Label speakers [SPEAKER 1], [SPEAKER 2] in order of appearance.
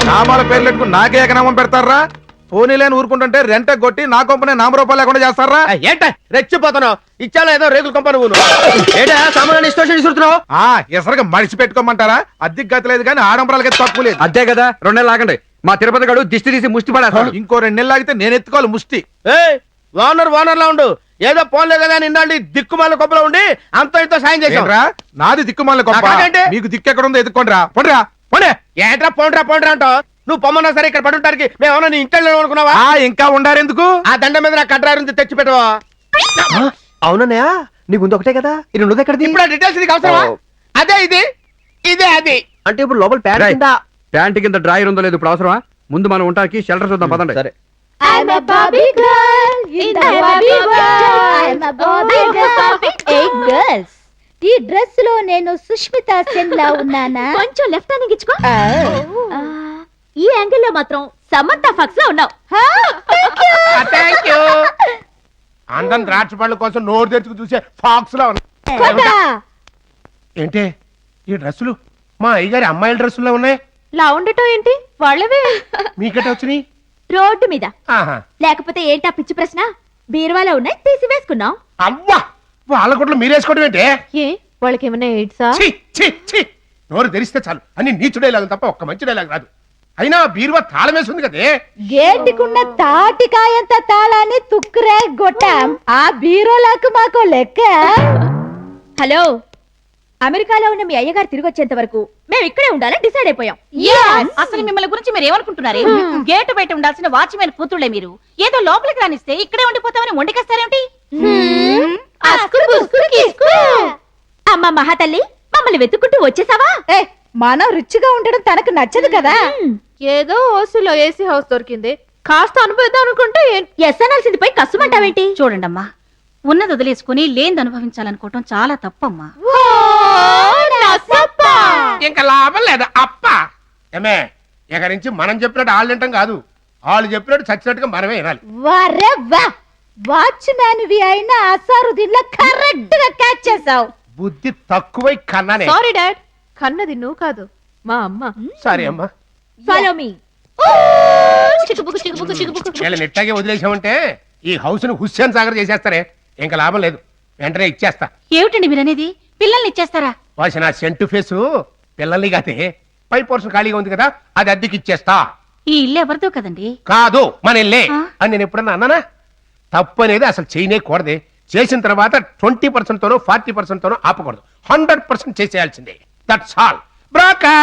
[SPEAKER 1] నామాల పేర్లు పెట్టుకుని నాకే ఎకనామం పెడతారా? పోనీ లేని ఊరుకుంటుంటే రెంట కొట్టి నా కొంపనే నామరూపాయలు లేకుండా చేస్తారా?
[SPEAKER 2] ఏంట రెచ్చిపోతున్నావు? ఇచ్చాలో ఏదో రేగుల కొంప నువ్వు ఏంటా సామాన్య ఇష్టం చూస్తున్నావు?
[SPEAKER 1] ఎసరుగా మడిచి పెట్టుకోమంటారా? అద్దెకి గతి లేదు కానీ ఆడంబరాలకి తక్కువ లేదు.
[SPEAKER 3] అదే కదా 2 నెలలు ఆగండి. మా తిరుపతి గడు దిష్టి తీసి ముష్టి పడేస్తాడు.
[SPEAKER 1] ఇంకో 2 నెలలు ఆగితే నేను ఎత్తుకోవాలి ముష్టి.
[SPEAKER 2] ఓనర్ లా ఉండు. ఏదో పోన్లే కదా నిన్నాళ్ళు దిక్కుమాల కొబ్బలో ఉండి అంత ఇంత సాయం చేశారా?
[SPEAKER 1] నాది దిక్కుమాల కొబ్బ. మీకు దిక్కు ఎక్కడ ఉందో ఎత్తుకోండిరా. పొండిరా పొండే.
[SPEAKER 2] ఏంట్రా పోండ్రా అంటావు? నువ్వు పొమ్మన్నా సరే ఇక్కడ పడుంటానికి మేమన్నా నీ ఇంట్లో అనుకున్నావా?
[SPEAKER 1] ఇంకా ఉండారెందుకు?
[SPEAKER 2] ఆ దండ మీద నా కడ్రారు తెచ్చి పెట్టవా?
[SPEAKER 4] అవునన్నయ్య, నీకు ముందు ఒకటే కదా, ఇది నువ్వు ఎక్కడిది?
[SPEAKER 2] ఇప్పుడు డీటెయిల్స్ నీకు అవసరమా? అదే ఇదే అది
[SPEAKER 4] అంటే ఇప్పుడు లోపల ప్యాంట్ కింద
[SPEAKER 3] ప్యాంట్ కింద డ్రాయర్ ఉందో లేదు ఇప్పుడు అవసరమా? ముందు మనం ఉంటానికి షెల్టర్ చూద్దాం పదండి.
[SPEAKER 4] సరే.
[SPEAKER 5] I'm a Barbie girl in the Barbie world. I'm a Barbie girl. Hey girls, ఈ డ్రెస్ లో నేను సుష్మిత సెన్ లా ఉన్నానా? కొంచెం లెఫ్ట్ అని గిచ్చుకో. ఈ యాంగిల్ లో మాత్రం సమంత ఫక్స్ లో ఉన్నావు.
[SPEAKER 2] Thank you. అందం ద్రాక్ష పళ్ళ కోసం నోరు తెచ్చుకు చూసే ఫాక్స్ లో ఏంటి ఈ డ్రెస్సులు? మా అయ్యగారి అమ్మాయిల డ్రెస్సుల్లో ఉన్నాయి.
[SPEAKER 5] లా ఉండటం ఏంటి? వాళ్ళవే.
[SPEAKER 2] మీకట వచ్చినాయి?
[SPEAKER 5] రోడ్డు మీద.
[SPEAKER 2] ఆహా.
[SPEAKER 5] లేకపోతే ఏంటా పిచ్చి ప్రశ్న? బీరువాలో ఉన్నాయి తీసి వేసుకున్నాం.
[SPEAKER 2] అవ్వా, వాళ్ళ గుట్లు మీరేసుకోవడం ఏంటి?
[SPEAKER 5] ఏ వాళ్ళకి ఏమైనా ఎయిడ్సా?
[SPEAKER 2] ఛీ, ఛీ, ఛీ. నోరు తెరిస్తే చాలు అన్ని నీచు డైలాగ్ తప్ప ఒక్క మంచి డైలాగ్ రాదు. అయినా బీరువా తాళం వేసింది కదే.
[SPEAKER 5] గేటుకున్న తాటికాయంత తాళాన్ని తుక్కురే గొట్టాం. ఆ బీరోలకు మాకు లెక్క. హలో, అమెరికాలో ఉన్న మీ అయ్యగారు తిరిగి వచ్చేంత వరకు మేము ఇక్కడే ఉండాలని డిసైడ్ అయిపోయాం.
[SPEAKER 6] అసలు మిమ్మల్ని గురించి మీరు ఏమనుకుంటున్నారు? గేటు బయట ఉండాల్సిన వాచ్మెన్ కూతుళ్లే మీరు. ఏదో లోపలికి రానిస్తే ఇక్కడే ఉండిపోతామని వండికేస్తారేమిటి?
[SPEAKER 5] అమ్మ మహాతల్లి, మమ్మల్ని వెతుక్కుంటూ వచ్చేసావా? మనం రుచిగా ఉండడం తనకు నచ్చదు కదా.
[SPEAKER 7] ఏదో ఓసులో ఏసీ హౌస్ దొరికింది, కాస్త అనుభవిద్దాం అనుకుంటే
[SPEAKER 5] ఎస్ అనాల్సింది పోయి కష్టమంటావేంటి?
[SPEAKER 6] చూడండమ్మా, ఉన్నది వదిలేసుకుని లేనిది అనుభవించాలనుకోవటం చాలా తప్పమ్మా.
[SPEAKER 2] ఇంకా లాభం లేదా అప్ప. ఏమే ఇక నుంచి మనం చెప్పినట్టు వాళ్ళు వింటాం కాదు, వాళ్ళు చెప్పినట్టు చచ్చినట్టుగా మనమే వినాలి.
[SPEAKER 5] వరే వా, వాచ్మ్యాన్ వి అయినా అసారుద్దీన్ లా కరెక్ట్ గా క్యాచ్ చేసావు.
[SPEAKER 2] బుద్ధి తక్కువై కన్నానే.
[SPEAKER 7] సారీ డాడ్, కన్నది నువ్వు కాదు మా అమ్మ.
[SPEAKER 2] సారీ అమ్మా.
[SPEAKER 5] Follow me.
[SPEAKER 2] వీళ్ళ నెట్టాగే వదిలేసామంటే ఈ హౌస్ ను హుస్సేన్ సాగర్ చేసేస్తారే. ఇంకా లాభం లేదు, వెంటనే ఇచ్చేస్తా.
[SPEAKER 6] ఏమిటండి మీరనేది? పిల్లల్ని ఇచ్చేస్తారా?
[SPEAKER 2] వాసి నా సెంటు ఫేసు పిల్లల్ని కాదే, పై పోర్షన్ ఖాళీగా ఉంది కదా, అది అద్దెకి ఇచ్చేస్తా.
[SPEAKER 6] ఈ ఇల్లు ఎవరిదో కదండి?
[SPEAKER 2] కాదు మన ఇల్లే అని నేను ఎప్పుడన్నా అన్నానా? తప్పు అనేది అసలు చేయనేకూడదే. చేసిన తర్వాత 20% తోనో 40% తోనో ఆపకూడదు. 100% చేసేయాల్సిందే. That's all. బ్రోకర్.